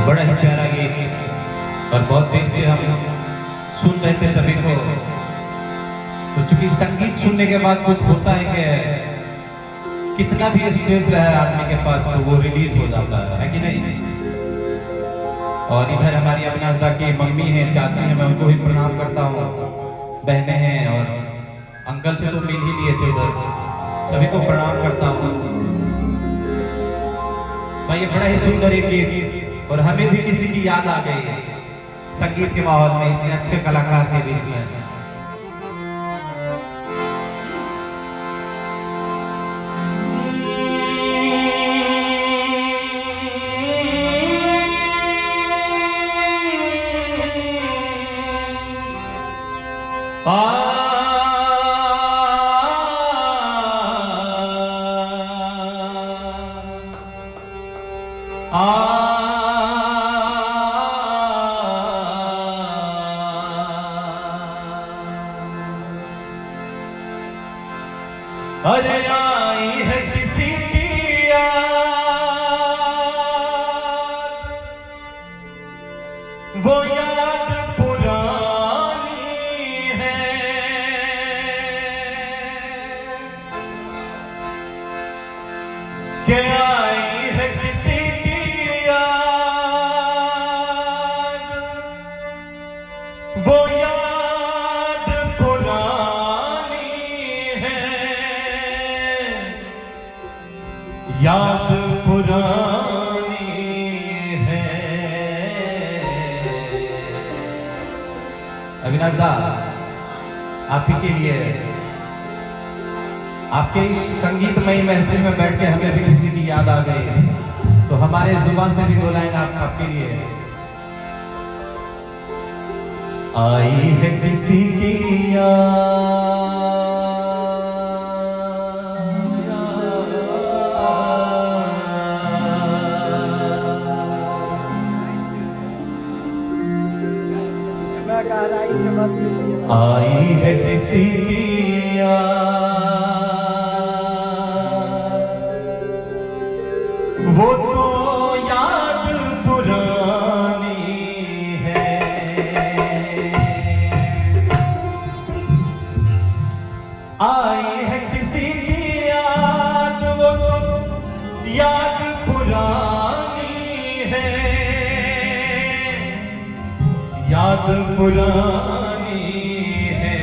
बड़ा ही प्यारा गीत और बहुत देर से हम सुन रहे थे सभी को। तो चूंकि संगीत सुनने के बाद कुछ होता है कि कितना भी स्ट्रेस रहा है आदमी के पास तो वो रिलीज हो जाता है कि नहीं। और इधर हमारी अविनाश दा की मम्मी हैं, चाची हैं, मैं उनको भी प्रणाम करता हूँ। बहनें हैं और अंकल से तो मिल ही लिए थे उधर, सभी को प्रणाम करता हूँ। भाई ये बड़ा ही सुंदर एक गीत और हमें भी किसी की याद आ गई है संगीत के माहौल में, इतने अच्छे कलाकार के बीच में। अरे आई है किसी की याद, वो याद पुरानी है। कि आई है किसी की याद, वो याद पुरानी है। याद पुरानी है। अविनाश दा, आप ही के लिए, आपके इस संगीतमयी महफिल में बैठ के हमें भी किसी की याद आ गई, तो हमारे जुबान से भी दो लाइन आपके लिए। आई है किसी की याद, आई है किसी की याद, वो तो याद पुरानी है। आई है किसी की याद, वो तो याद पुरानी है। याद पुरानी है।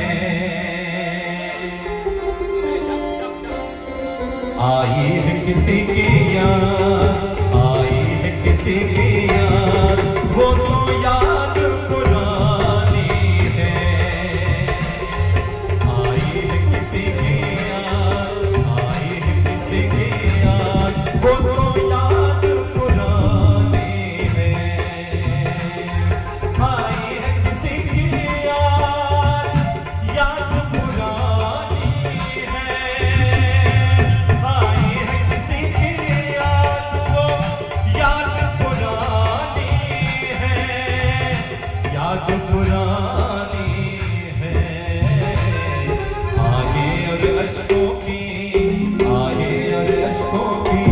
आई है किसी की याद, आई है किसी की याद, वो तो याद पुरानी है। आई है किसी की याद, आई है किसी की याद, वो तो याद पुरानी है। आई है किसी की याद, याद पुरानी है। आई है किसी की याद, वो याद पुरानी है। याद पुरानी है। आगे और अश्कों की, आगे और अश्कों की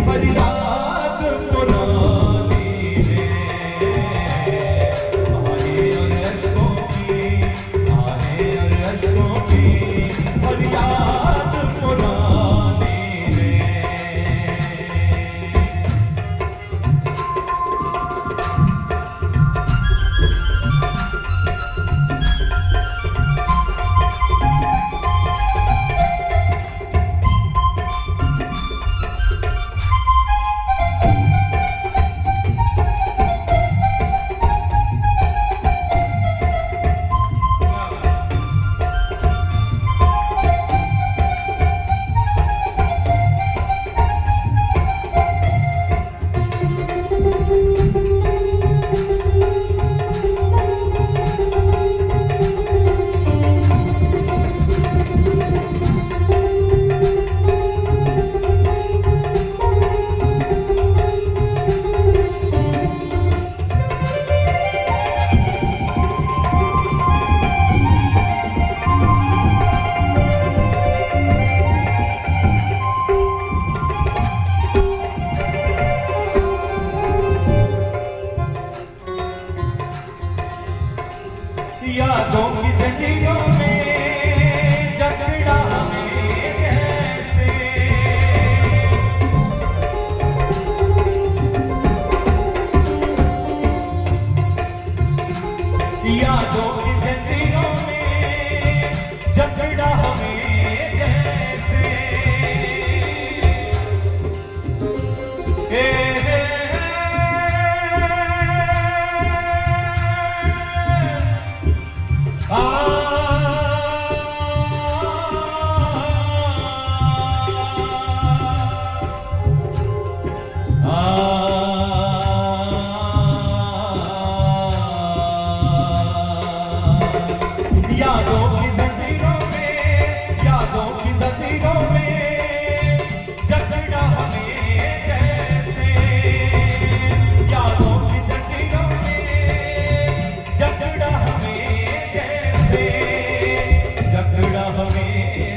फरियाद पुरानी है। आगे और अश्कों की, आगे और अश्कों की फरियाद पुरानी है। जंजीरों में जकड़ा हमें कैसे, यादों की जंजीरों में जकड़ा हमें कैसे, यादों की जंजीरों में जकड़ा हमें कैसे, यादों की जंजीरों में जकड़ा हमें कैसे, जकड़ा हमें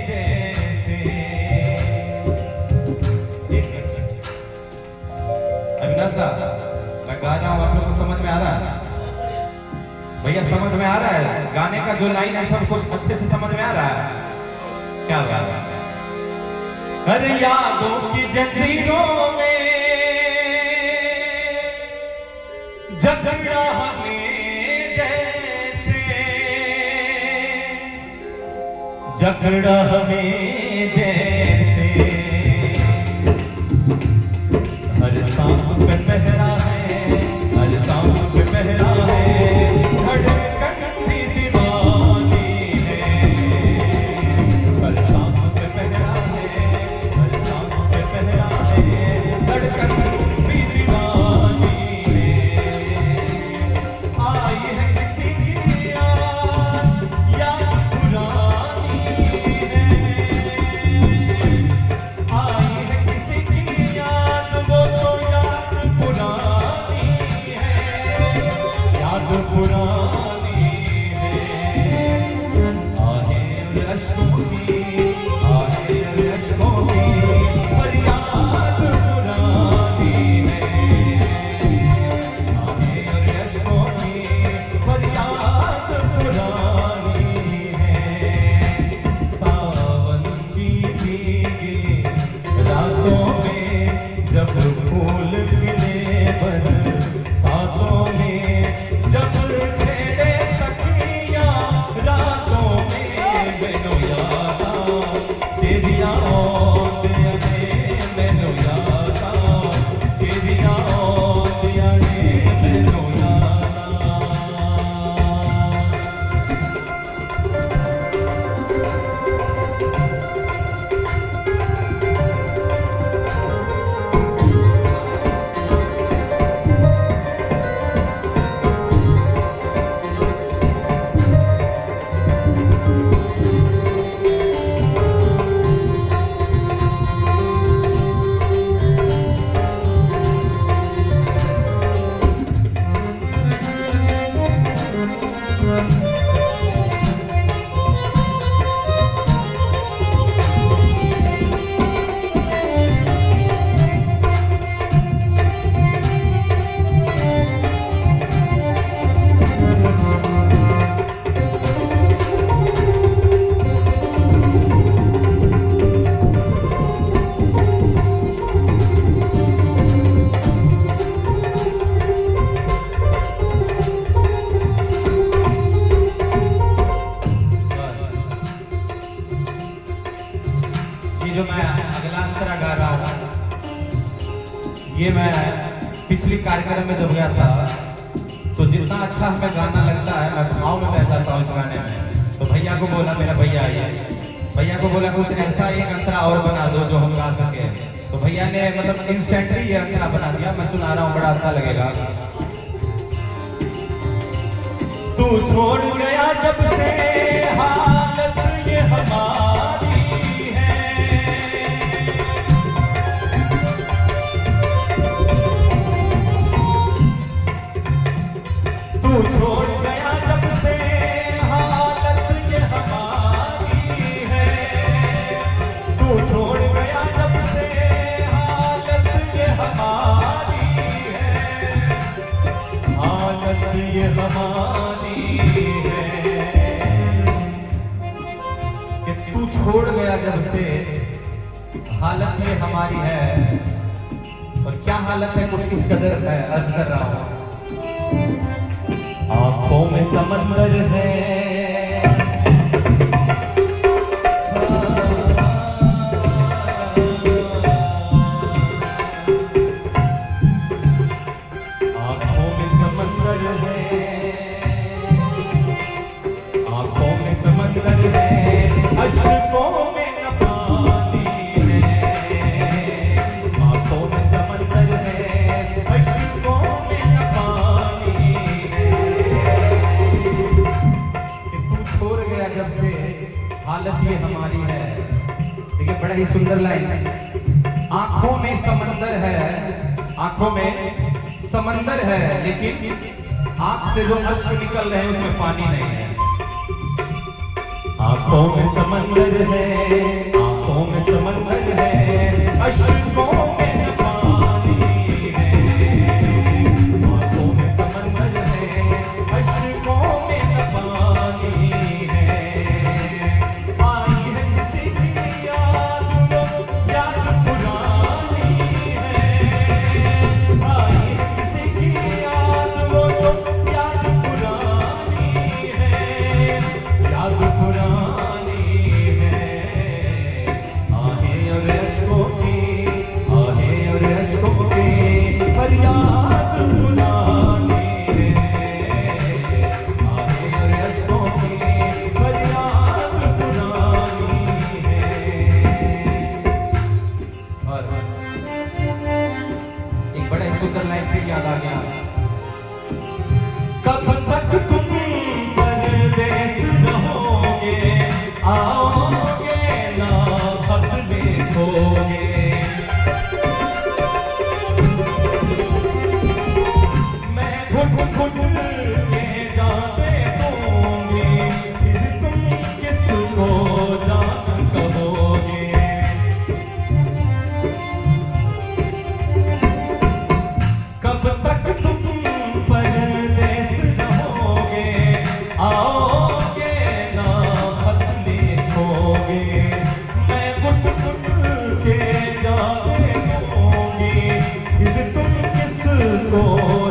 जैसे। अविनाश साहब, मैं गा रहा हूँ, आप लोग को समझ में आ रहा है? भैया समझ में आ रहा है? गाने का जो लाइन है सब कुछ अच्छे से समझ में आ रहा है? क्या बात है। हर यादों की जंजीरों में जकड़ा हमें जैसे, जकड़ा हमें जैसे, हर सांस पे पहरा है, हर सांस पे पहरा है, धड़कन भी दीवानी है, हर सांस पे पहरा है, हर सांस पे पहरा है, धड़कन भी दीवानी है। आई है किसी की याद पुरानी है, आई है किसी की याद, वो तो याद पुरानी है, याद पुरानी है। आहे और अश्कों की, आहे और अश्कों की फरियाद पुरानी है, आहे और अश्कों की फरियाद पुरानी है। सावन की भीगी रातों में जब फूल खिले बरसातों में, जब छेड़े सखियां रातों में, मैनू यादा तेरिया औंदियां ने, मैनू यादा तेरिया औंदियां ने, मैनू यादा। जो मैं अगला अंतरा गा रहा हूँ, ये मैं पिछली कार्यक्रम में जब गया था, तो जितना अच्छा हमें गाना लगता है मैं भाव में बह जाता हूँ इस गाने में। तो भैया को बोला, मेरा भैया आइए, भैया को बोला कुछ ऐसा एक अंतरा और बना दो जो हम गा सके। तो भैया ने मतलब इंस्टेंटली ये अंतरा बना दिया, मैं सुना रहा हूँ, बड़ा अच्छा लगेगा। तू छोड़ गया जब से हालत ये हमारी है, तू छोड़ गया जब से हालत ये हमारी है, तू छोड़ गया जब से हालत ये हमारी है, हालत ये हमारी है। जब से हालत ये हमारी है, और क्या हालत है कुछ इस कदर है, अर्ज कर रहा हूं। आंखों में समंदर है, आंखों में समंदर है, आंखों में समंदर है, अश्कों में न पानी है, आंखों में समंदर है, अश्कों में न पानी है। तू छोड़ गया जब से हालत ये हमारी है। देखिए बड़ा ही सुंदर लाइन है, आंखों में समंदर है, आंखों में समंदर है, लेकिन आंख से जो अश्क निकल रहे हैं उसमें पानी नहीं है। आंखों में समंदर है, आंखों में समंदर है, अश्कों में न पानी है, आंखों में समंदर है, अश्कों में न पानी है। आई है किसी की याद वो याद पुरानी है, आई है किसी की याद वो याद पुरानी है, याद पुरानी है। आहें और अश्कों की, आहें और अश्कों की फरियाद पुरानी है, आहें और अश्कों की फरियाद पुरानी है। और एक बड़ा ही सुंदर लाइन फिर याद आ गया, कब तक तुम परदेस रहोगे, आओगे ना खत देखोगे, मैं घुट घुट के जाने दूंगी, फिर तुम किसको जान कहोगे। कब तक तुम परदेस रहोगे, आओगे ना खत लिखोगे, मैं घुट घुट के जाने दूंगी, फिर तुम किसको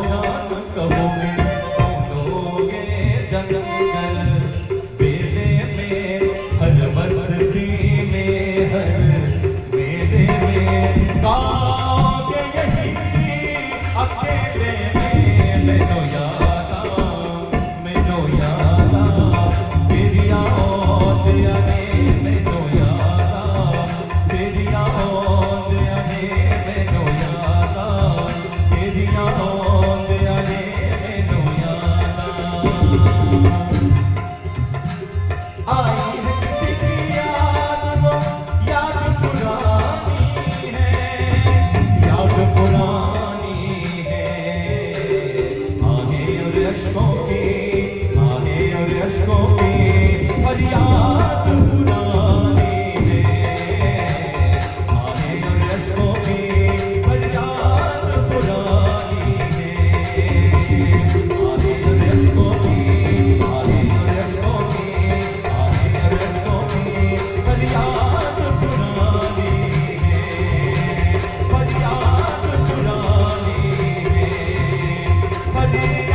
जान कहोगे। ढूंढोगे जंगल बेले में, हर बस्ती में, हर मेले में, गाओगे यही अकेले में। मैनू यादा, मैनू यादा तेरिया ओदिया ने, मैनू यादा तेरिया ओदिया ने, मैनू यादा तेरिया ओदिया ने, मैनू यादा। आई है किसी की याद वो याद पुरानी है, याद पुरानी है। आहें और अश्कों की, आहें और अश्कों की फरियाद पुरानी है, आहें और अश्कों की फरियाद पुरानी है, आहें और अश्कों की, आहें और अश्कों की, आहें और अश्कों की फरियाद पुरानी है, फरियाद पुरानी है, फरियाद